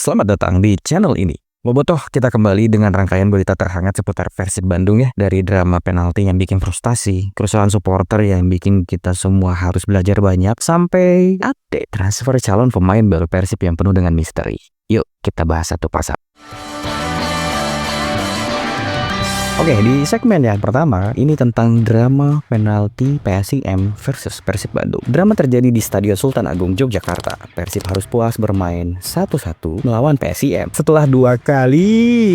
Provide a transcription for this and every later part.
Selamat datang di channel ini. Bobotoh, kita kembali dengan rangkaian berita terhangat seputar Persib Bandung ya. Dari drama penalti yang bikin frustasi, kerusuhan supporter yang bikin kita semua harus belajar banyak, sampai update transfer calon pemain baru Persib yang penuh dengan misteri. Yuk, kita bahas satu persatu. Oke, di segmen yang pertama, ini tentang drama penalti PSIM versus Persib Bandung. Drama terjadi di Stadion Sultan Agung, Yogyakarta. Persib harus puas bermain 1-1 melawan PSIM setelah 2 kali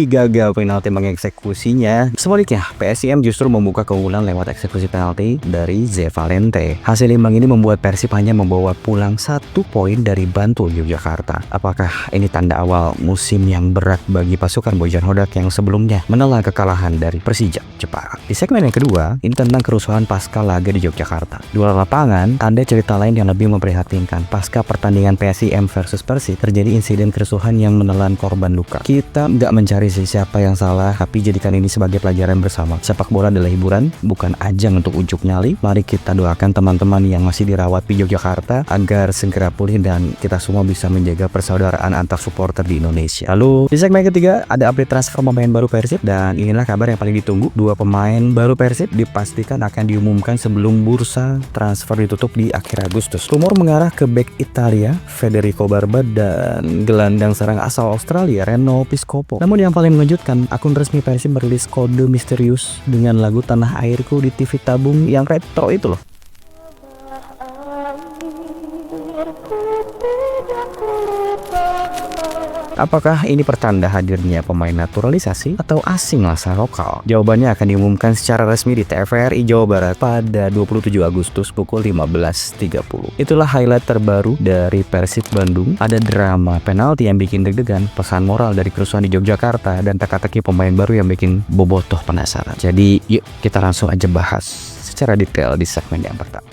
gagal penalti mengeksekusinya. Sebaliknya, PSIM justru membuka keunggulan lewat eksekusi penalti dari Ze Valente. Hasil imbang ini membuat Persib hanya membawa pulang 1 poin dari Bantul, Yogyakarta. Apakah ini tanda awal musim yang berat bagi pasukan Bojan Hodak yang sebelumnya menelan kekalahan dari Persija Jepara? Di segmen yang kedua, ini tentang kerusuhan pasca laga di Yogyakarta. Di luar lapangan, ada cerita lain yang lebih memprihatinkan. Pasca pertandingan PSIM versus Persib, terjadi insiden kerusuhan yang menelan korban luka. Kita nggak mencari siapa yang salah, tapi jadikan ini sebagai pelajaran bersama. Sepak bola adalah hiburan, bukan ajang untuk unjuk nyali. Mari kita doakan teman-teman yang masih dirawat di Yogyakarta agar segera pulih dan kita semua bisa menjaga persaudaraan antar supporter di Indonesia. Lalu, di segmen ketiga, ada update transfer pemain baru Persib, dan inilah kabar yang paling ditunggu. 2 pemain baru Persib dipastikan akan diumumkan sebelum bursa transfer ditutup di akhir Agustus. Rumor mengarah ke bek Italia Federico Barba dan gelandang serang asal Australia Reno Piscopo. Namun yang paling mengejutkan, akun resmi Persib merilis kode misterius dengan lagu Tanah Airku di TV tabung yang retro itu loh. Apakah ini pertanda hadirnya pemain naturalisasi atau asing asal lokal? Jawabannya akan diumumkan secara resmi di TVRI Jawa Barat pada 27 Agustus pukul 15.30. Itulah highlight terbaru dari Persib Bandung. Ada drama penalti yang bikin deg-degan, pesan moral dari kerusuhan di Yogyakarta, dan teka-teki pemain baru yang bikin bobotoh penasaran. Jadi yuk kita langsung aja bahas secara detail di segmen yang pertama.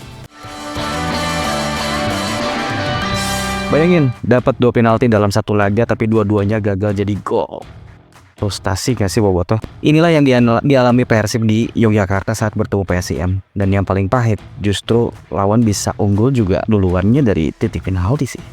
Bayangin, dapat 2 penalti dalam 1 laga tapi dua-duanya gagal jadi gol. Frustasi gak sih bobotoh? Inilah yang dialami Persib di Yogyakarta saat bertemu PSIM. Dan yang paling pahit, justru lawan bisa unggul juga duluannya dari titik penalti sih.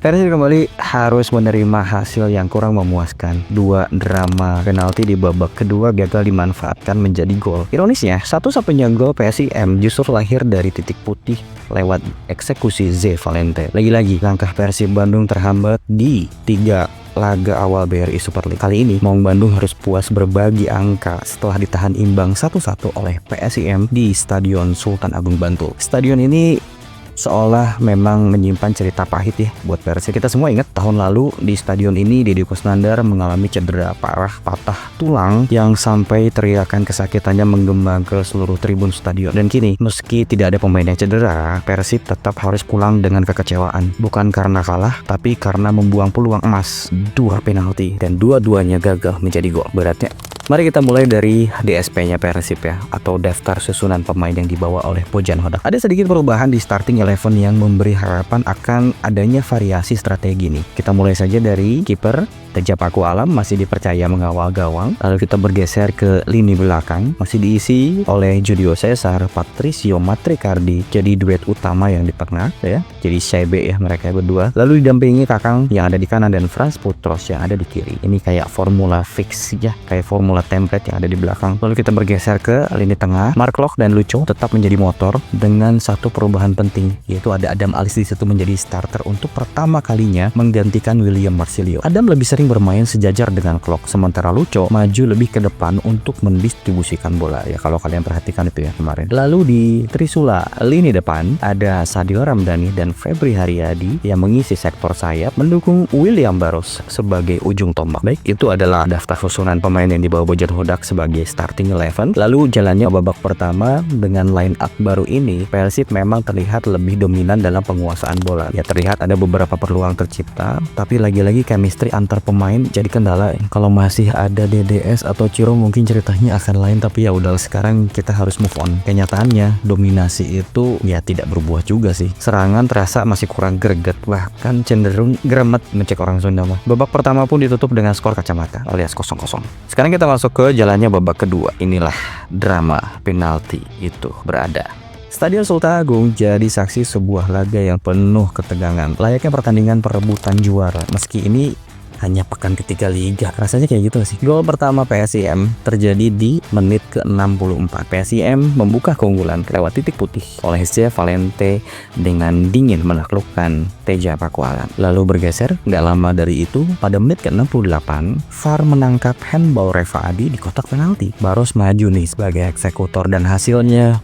Persib kembali harus menerima hasil yang kurang memuaskan. 2 drama penalti di babak kedua gagal dimanfaatkan menjadi gol. Ironisnya, satu-satunya gol PSIM justru lahir dari titik putih lewat eksekusi Ze Valente. Lagi-lagi, langkah Persib Bandung terhambat di 3 laga awal BRI Super League. Kali ini, Maung Bandung harus puas berbagi angka setelah ditahan imbang 1-1 oleh PSIM di Stadion Sultan Agung Bantul. Stadion ini seolah memang menyimpan cerita pahit ya buat Persib. Kita semua ingat tahun lalu di stadion ini Deddy Kusnandar mengalami cedera parah, patah tulang yang sampai teriakan kesakitannya menggema ke seluruh tribun stadion. Dan kini meski tidak ada pemain yang cedera, Persib tetap harus pulang dengan kekecewaan. Bukan karena kalah, tapi karena membuang peluang emas. 2 penalti dan dua-duanya gagal menjadi gol. Beratnya. Mari kita mulai dari DSP-nya Persib ya, atau daftar susunan pemain yang dibawa oleh Bojan Hodak. Ada sedikit perubahan di starting 11 yang memberi harapan akan adanya variasi strategi nih. Kita mulai saja dari kiper. Teja Paku Alam masih dipercaya mengawal gawang. Lalu kita bergeser ke lini belakang, masih diisi oleh Julio Cesar, Patricio Matricardi jadi duet utama yang di tengah ya. Jadi CB ya mereka berdua. Lalu didampingi Kakang yang ada di kanan dan Frans Putros yang ada di kiri. Ini kayak formula fix ya, kayak formula template yang ada di belakang. Lalu kita bergeser ke lini tengah. Mark Locke dan Lucho tetap menjadi motor dengan satu perubahan penting, yaitu ada Adam Alis di situ menjadi starter untuk pertama kalinya menggantikan William Marsilio. Adam lebih sering bermain sejajar dengan Klok, sementara Lucho maju lebih ke depan untuk mendistribusikan bola ya, kalau kalian perhatikan itu ya kemarin. Lalu di Trisula lini depan ada Sadio Ramdhani dan Febri Haryadi yang mengisi sektor sayap mendukung William Barros sebagai ujung tombak. Baik, itu adalah daftar susunan pemain yang dibawa Bojan Hodak sebagai starting 11. Lalu jalannya babak pertama dengan line up baru ini, Persib memang terlihat lebih dominan dalam penguasaan bola. Ya terlihat ada beberapa peluang tercipta, tapi lagi-lagi chemistry antar pemain jadi kendala. Kalau masih ada DDS atau Ciro mungkin ceritanya akan lain, tapi ya udah sekarang kita harus move on. Kenyataannya dominasi itu ya tidak berbuah juga sih. Serangan terasa masih kurang greget, bahkan cenderung gremet mencek orang Sunda mah. Babak pertama pun ditutup dengan skor kacamata alias 0-0. Sekarang kita masuk ke jalannya babak kedua. Inilah drama penalti itu berada. Stadion Sultan Agung jadi saksi sebuah laga yang penuh ketegangan, layaknya pertandingan perebutan juara. Meski ini hanya pekan ketiga liga, rasanya kayak gitu sih. Gol pertama PSIM terjadi di menit ke-64. PSIM membuka keunggulan lewat titik putih oleh C. Valente dengan dingin menaklukkan Teja Pakualan. Lalu bergeser, nggak lama dari itu, pada menit ke-68, VAR menangkap handball Reva Adi di kotak penalti. Baros maju nih sebagai eksekutor dan hasilnya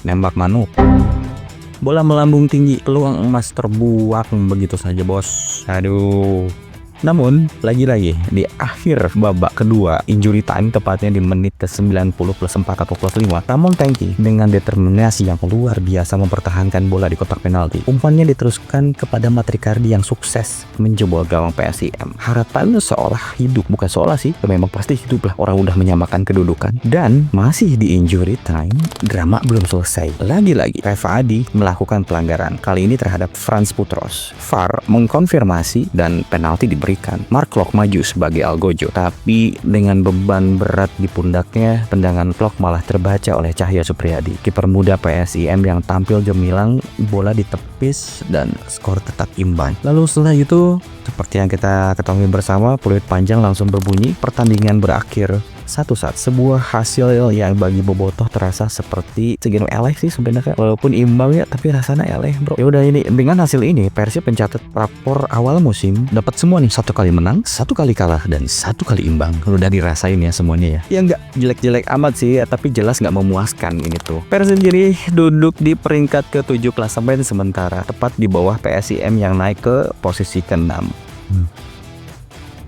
nembak manuk. Bola melambung tinggi, peluang emas terbuang begitu saja, bos. Aduh. Namun, lagi-lagi di akhir babak kedua, injury time tepatnya di menit ke-90 plus 4 atau plus 5, Ramon Tengki dengan determinasi yang luar biasa mempertahankan bola di kotak penalti. Umpannya diteruskan kepada Matrikardi yang sukses menjebol gawang PSIM. Harapan seolah hidup, bukan seolah sih, memang pasti hidup lah, orang udah menyamakan kedudukan. Dan masih di injury time, drama belum selesai. Lagi-lagi, Reva Adi melakukan pelanggaran, kali ini terhadap Frans Putros. VAR mengkonfirmasi dan penalti diberi. Mark Klok maju sebagai Algojo, tapi dengan beban berat di pundaknya, tendangan Klok malah terbaca oleh Cahya Supriyadi, kiper muda PSIM yang tampil gemilang. Bola ditepis dan skor tetap imbang. Lalu setelah itu, seperti yang kita ketahui bersama, peluit panjang langsung berbunyi, pertandingan berakhir 1-1. Sebuah hasil yang bagi bobotoh terasa seperti segini eleh sih sebenarnya, walaupun imbang ya, tapi rasanya eleh, bro. Ya udah, ini dengan hasil ini Persib pencatat rapor awal musim dapat semua nih, 1 kali menang, 1 kali kalah, dan 1 kali imbang. Udah dirasain ya semuanya ya. Ya nggak jelek-jelek amat sih, tapi jelas nggak memuaskan ini tuh. Persib jadi duduk di peringkat ke-7 klasemen sementara, tepat di bawah PSIM yang naik ke posisi ke-6.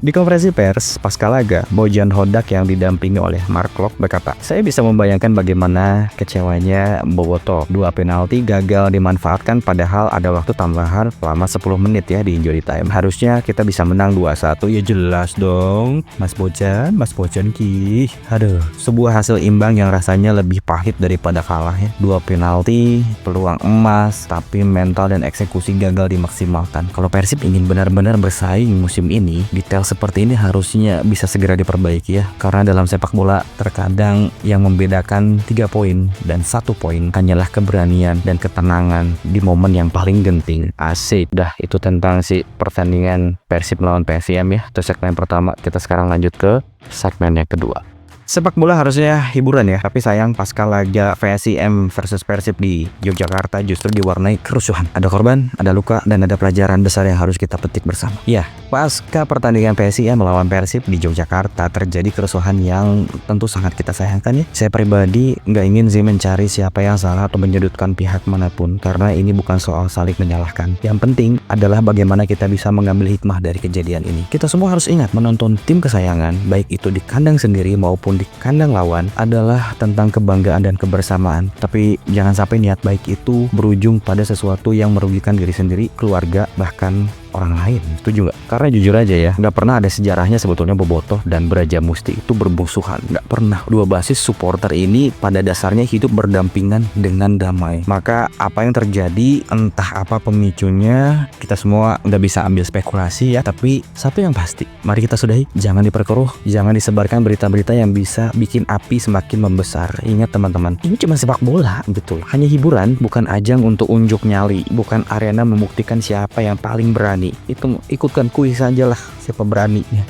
Di konferensi pers pasca laga, Bojan Hodak yang didampingi oleh Mark Klok berkata, "Saya bisa membayangkan bagaimana kecewanya Bobotoh. 2 penalti gagal dimanfaatkan padahal ada waktu tambahan selama 10 menit ya di injury time. Harusnya kita bisa menang 2-1. Ya jelas dong, Mas Bojan ki. Aduh, sebuah hasil imbang yang rasanya lebih pahit daripada kalah ya. 2 penalti, peluang emas, tapi mental dan eksekusi gagal dimaksimalkan. Kalau Persib ingin benar-benar bersaing musim ini, detail seperti ini harusnya bisa segera diperbaiki ya, karena dalam sepak bola terkadang yang membedakan 3 poin dan 1 poin hanyalah keberanian dan ketenangan di momen yang paling genting. Asik. Dah, itu tentang si pertandingan Persib melawan PSIM ya. Itu segmen pertama. Kita sekarang lanjut ke segmen yang kedua. Sepak bola harusnya hiburan ya, tapi sayang pasca laga PSIM versus Persib di Yogyakarta justru diwarnai kerusuhan. Ada korban, ada luka, dan ada pelajaran besar yang harus kita petik bersama. Ya, pasca pertandingan PSIM melawan Persib di Yogyakarta terjadi kerusuhan yang tentu sangat kita sayangkan ya. Saya pribadi nggak ingin sih mencari siapa yang salah atau menyudutkan pihak manapun, karena ini bukan soal saling menyalahkan. Yang penting adalah bagaimana kita bisa mengambil hikmah dari kejadian ini. Kita semua harus ingat, menonton tim kesayangan, baik itu di kandang sendiri maupun di kandang lawan, adalah tentang kebanggaan dan kebersamaan. Tapi jangan sampai niat baik itu berujung pada sesuatu yang merugikan diri sendiri, keluarga, bahkan orang lain. Setuju nggak? Karena jujur aja ya, nggak pernah ada sejarahnya sebetulnya Bobotoh dan Brajamusti itu bermusuhan. Nggak pernah. Dua basis supporter ini pada dasarnya hidup berdampingan dengan damai. Maka apa yang terjadi, entah apa pemicunya, kita semua nggak bisa ambil spekulasi ya. Tapi satu yang pasti, mari kita sudahi. Jangan diperkeruh, jangan disebarkan berita-berita yang bisa bikin api semakin membesar. Ingat teman-teman, ini cuma sepak bola, betul. Hanya hiburan, bukan ajang untuk unjuk nyali, bukan arena membuktikan siapa yang paling berani. Itu ikutkan kuis aja lah, siapa beraninya.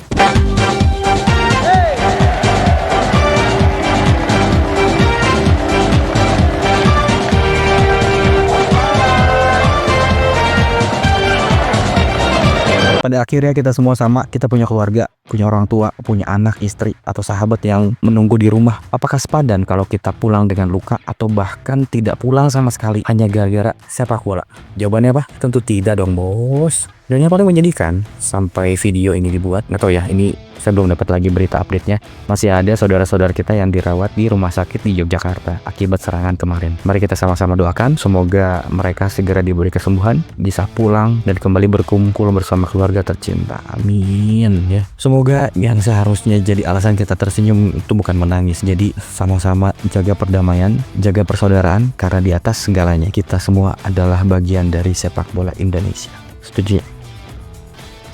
Pada akhirnya kita semua sama, kita punya keluarga, punya orang tua, punya anak, istri, atau sahabat yang menunggu di rumah. Apakah sepadan kalau kita pulang dengan luka atau bahkan tidak pulang sama sekali hanya gara-gara sepak bola? Jawabannya apa? Tentu tidak dong, bos. Dan yang paling menyedihkan, sampai video ini dibuat, nggak tahu ya, ini saya belum dapat lagi berita update-nya, masih ada saudara-saudara kita yang dirawat di rumah sakit di Yogyakarta akibat serangan kemarin. Mari kita sama-sama doakan, semoga mereka segera diberi kesembuhan, bisa pulang dan kembali berkumpul bersama keluarga tercinta. Amin ya. Semoga yang seharusnya jadi alasan kita tersenyum itu bukan menangis. Jadi sama-sama jaga perdamaian, jaga persaudaraan, karena di atas segalanya kita semua adalah bagian dari sepak bola Indonesia. Setuju?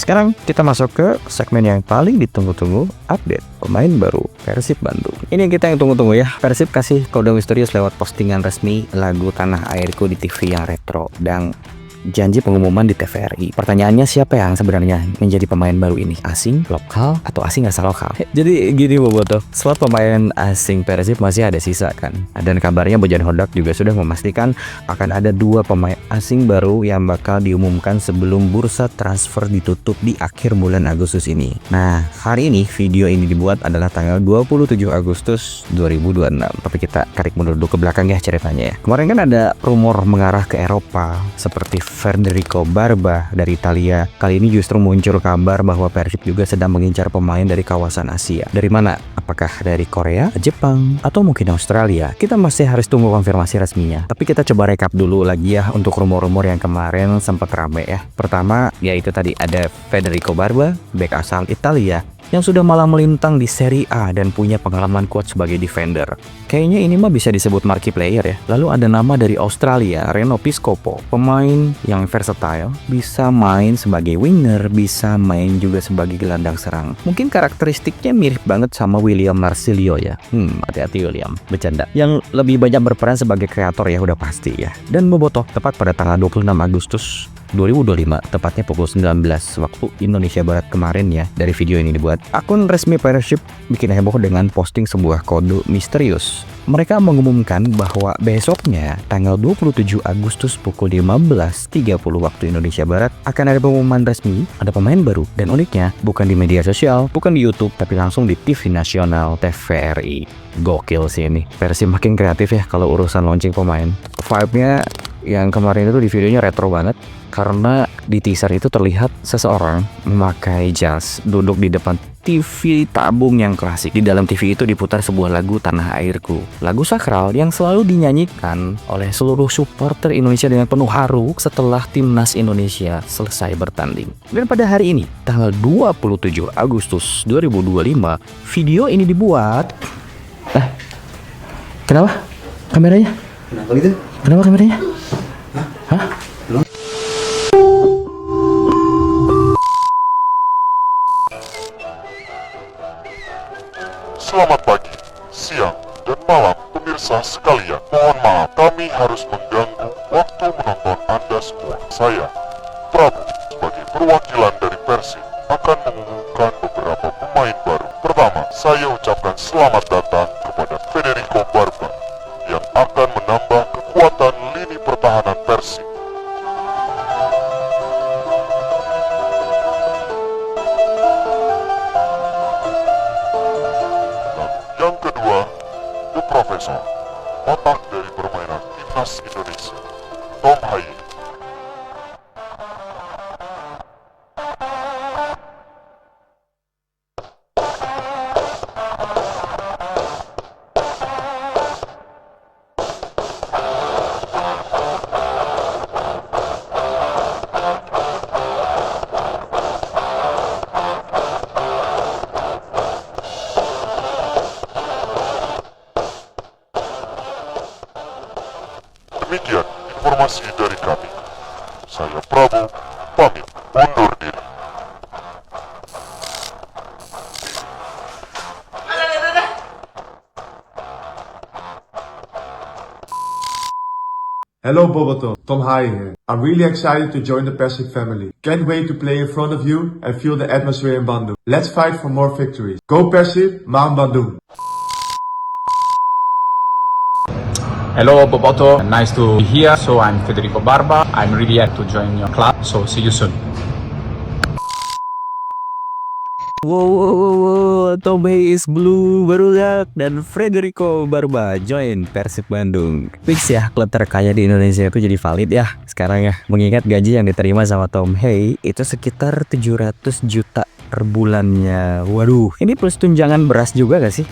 Sekarang kita masuk ke segmen yang paling ditunggu-tunggu, update pemain baru Persib Bandung. Ini kita yang tunggu-tunggu ya. Persib kasih kode misterius lewat postingan resmi lagu Tanah Airku di TV yang retro dan janji pengumuman di TVRI. Pertanyaannya, siapa yang sebenarnya menjadi pemain baru ini? Asing, lokal, atau asing asal lokal? Jadi gini Boboto, slot pemain asing Persib masih ada sisa kan. Dan kabarnya Bojan Hodak juga sudah memastikan akan ada 2 pemain asing baru yang bakal diumumkan sebelum bursa transfer ditutup di akhir bulan Agustus ini. Nah, hari ini video ini dibuat adalah tanggal 27 Agustus 2026. Tapi kita tarik mundur dulu ke belakang ya ceritanya ya. Kemarin kan ada rumor mengarah ke Eropa seperti Federico Barba dari Italia. Kali ini justru muncul kabar bahwa Persib juga sedang mengincar pemain dari kawasan Asia. Dari mana? Apakah dari Korea, Jepang, atau mungkin Australia? Kita masih harus tunggu konfirmasi resminya. Tapi kita coba rekap dulu lagi ya untuk rumor-rumor yang kemarin sempat rame ya. Pertama, yaitu tadi ada Federico Barba, bek asal Italia, yang sudah malah melintang di Serie A dan punya pengalaman kuat sebagai defender. Kayaknya ini mah bisa disebut marquee player ya. Lalu ada nama dari Australia, Reno Piscopo, pemain yang versatile, bisa main sebagai winger, bisa main juga sebagai gelandang serang. Mungkin karakteristiknya mirip banget sama William Marsilio ya. Hati-hati William, bercanda. Yang lebih banyak berperan sebagai kreator ya udah pasti ya. Dan Bobotoh tepat pada tanggal 26 Agustus 2025, tepatnya pukul 19 waktu Indonesia Barat kemarin ya, dari video ini dibuat. Akun resmi Persib bikin heboh dengan posting sebuah kode misterius. Mereka mengumumkan bahwa besoknya tanggal 27 Agustus pukul 15.30 waktu Indonesia Barat akan ada pengumuman resmi, ada pemain baru. Dan uniknya bukan di media sosial, bukan di YouTube, tapi langsung di TV nasional TVRI. Gokil sih ini. Persib makin kreatif ya kalau urusan launching pemain. Vibe-nya yang kemarin itu di videonya retro banget. Karena di teaser itu terlihat seseorang memakai jas duduk di depan TV tabung yang klasik. Di dalam TV itu diputar sebuah lagu Tanah Airku, lagu sakral yang selalu dinyanyikan oleh seluruh supporter Indonesia dengan penuh haru setelah timnas Indonesia selesai bertanding. Dan pada hari ini, tanggal 27 Agustus 2025, video ini dibuat. Kenapa kameranya? Kenapa gitu? Kenapa kameranya? Hah? Selamat pagi, siang, dan malam pemirsa sekalian. Mohon maaf, kami harus mengganggu waktu menonton Anda semua. Saya, Prabu, sebagai perwakilan dari Persib, akan mengumumkan beberapa pemain baru. Pertama, saya ucapkan selamat datang kepada Federico Barba, yang akan menambah kekuatan lini pertahanan Persib. Yang kedua, The Professor, otak dari permainan timnas Indonesia, Tom Haye. Demikian informasi dari kami. Saya Prabu, pamit undur diri. Hello Boboto, Tom Haye here. I'm really excited to join the Persib family. Can't wait to play in front of you and feel the atmosphere in Bandung. Let's fight for more victories. Go Persib, Maan Bandung. Hello Boboto, nice to be here. So I'm Federico Barba. I'm really happy to join your club. So see you soon. Wow, Tom Haye is blue, baru lihat. Dan Federico Barba join Persib Bandung. Fix ya, klub terkaya di Indonesia itu jadi valid ya sekarang ya. Mengingat gaji yang diterima sama Tom Haye itu sekitar 700 juta per bulannya. Waduh, ini plus tunjangan beras juga gak sih?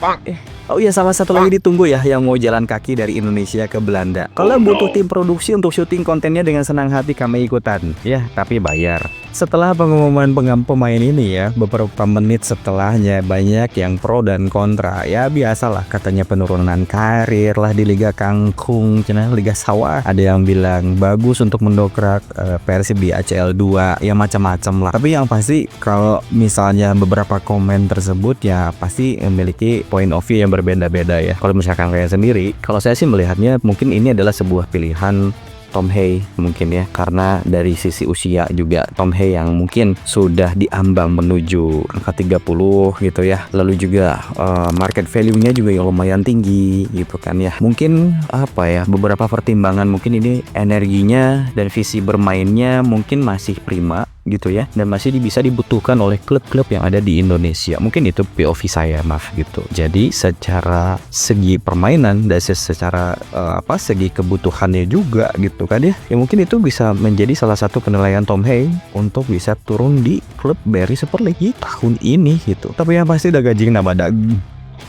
Oh iya, sama satu lagi ditunggu ya yang mau jalan kaki dari Indonesia ke Belanda. Kalau butuh tim produksi untuk syuting kontennya dengan senang hati kami ikutan. Ya, tapi bayar. Setelah pengumuman pemain ini ya, beberapa menit setelahnya banyak yang pro dan kontra. Ya biasalah, katanya penurunan karir lah di Liga Kangkung, Liga Sawah. Ada yang bilang bagus untuk mendongkrak Persib di ACL 2, ya macam-macam lah. Tapi yang pasti kalau misalnya beberapa komen tersebut ya pasti memiliki point of view yang berbeda-beda ya. Kalau misalkan saya sendiri, kalau saya sih melihatnya mungkin ini adalah sebuah pilihan Tom Hay mungkin ya, karena dari sisi usia juga Tom Hay yang mungkin sudah diambang menuju angka 30 gitu ya, lalu juga market value-nya juga yang lumayan tinggi gitu kan ya. Mungkin apa ya, beberapa pertimbangan mungkin ini energinya dan visi bermainnya mungkin masih prima gitu ya, dan masih bisa dibutuhkan oleh klub-klub yang ada di Indonesia. Mungkin itu POV saya, maaf gitu. Jadi secara segi permainan dan secara segi kebutuhannya juga gitu kan ya, ya mungkin itu bisa menjadi salah satu penilaian Tom Hay untuk bisa turun di klub BRI Super League tahun ini gitu. Tapi yang pasti udah gaji nambah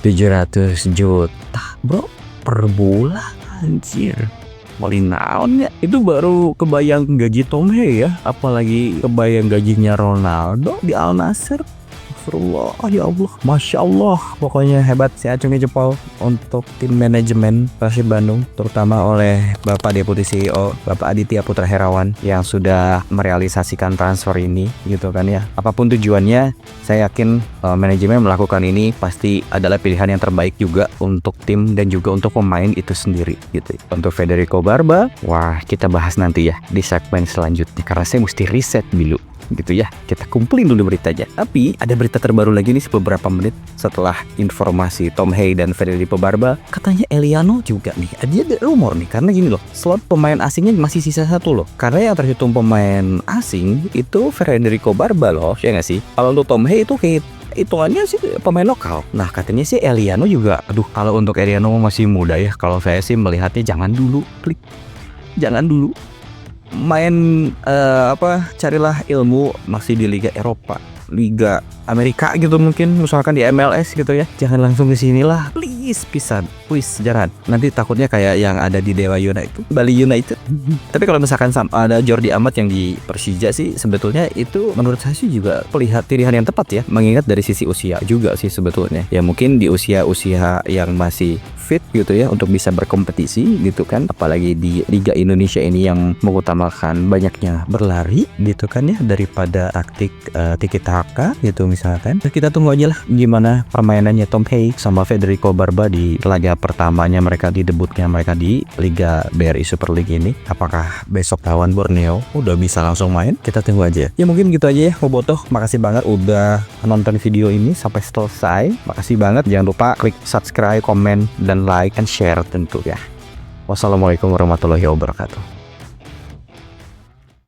700 juta bro per bulan, anjir. Paling naon ya, itu baru kebayang gaji Tom Hay ya, apalagi kebayang gajinya Ronaldo di Al Nassr. Astagfirullah, ya Allah, Masya Allah. Pokoknya hebat, saya acungi jempol untuk tim manajemen Persib Bandung, terutama oleh Bapak Deputi CEO Bapak Aditya Putra Herawan yang sudah merealisasikan transfer ini gitu kan ya. Apapun tujuannya, saya yakin manajemen melakukan ini pasti adalah pilihan yang terbaik juga untuk tim dan juga untuk pemain itu sendiri gitu. Untuk Federico Barba, wah kita bahas nanti ya di segmen selanjutnya, karena saya mesti riset dulu gitu ya. Kita kumpulin dulu beritanya. Tapi ada berita terbaru lagi nih beberapa menit setelah informasi Tom Hay dan Federico Barba. Katanya Eliano juga nih, ada rumor nih, karena gini loh, slot pemain asingnya masih sisa 1 loh. Karena yang terhitung pemain asing itu Federico Barba loh, ya nggak sih? Kalau untuk Tom Hay itu kayak hitungannya sih pemain lokal. Nah katanya sih Eliano juga. Aduh, kalau untuk Eliano masih muda ya. Kalau saya sih melihatnya jangan dulu, klik. Jangan dulu. Main carilah ilmu masih di Liga Eropa, Liga Amerika gitu, mungkin misalkan di MLS gitu ya. Jangan langsung ke sini lah, please pisan, please jangan. Nanti takutnya kayak yang ada di Dewa United, Bali United. Tapi kalau misalkan ada Jordi Amat yang di Persija sih, sebetulnya itu menurut saya sih juga pilihan yang tepat ya, mengingat dari sisi usia juga sih sebetulnya. Ya mungkin di usia yang masih fit gitu ya untuk bisa berkompetisi gitu kan, apalagi di Liga Indonesia ini yang mengutamakan banyaknya berlari gitu kan ya, daripada taktik tiki taka gitu misalkan. Kita tunggu aja lah gimana permainannya Tom Hay sama Federico Barba di laga pertamanya mereka, di debutnya mereka di Liga BRI Super League ini. Apakah besok lawan Borneo udah bisa langsung main? Kita tunggu aja. Ya mungkin gitu aja ya Bobotoh. Makasih banget udah nonton video ini sampai selesai. Makasih banget. Jangan lupa klik subscribe, komen, dan like and share tentu ya. Wassalamualaikum warahmatullahi wabarakatuh.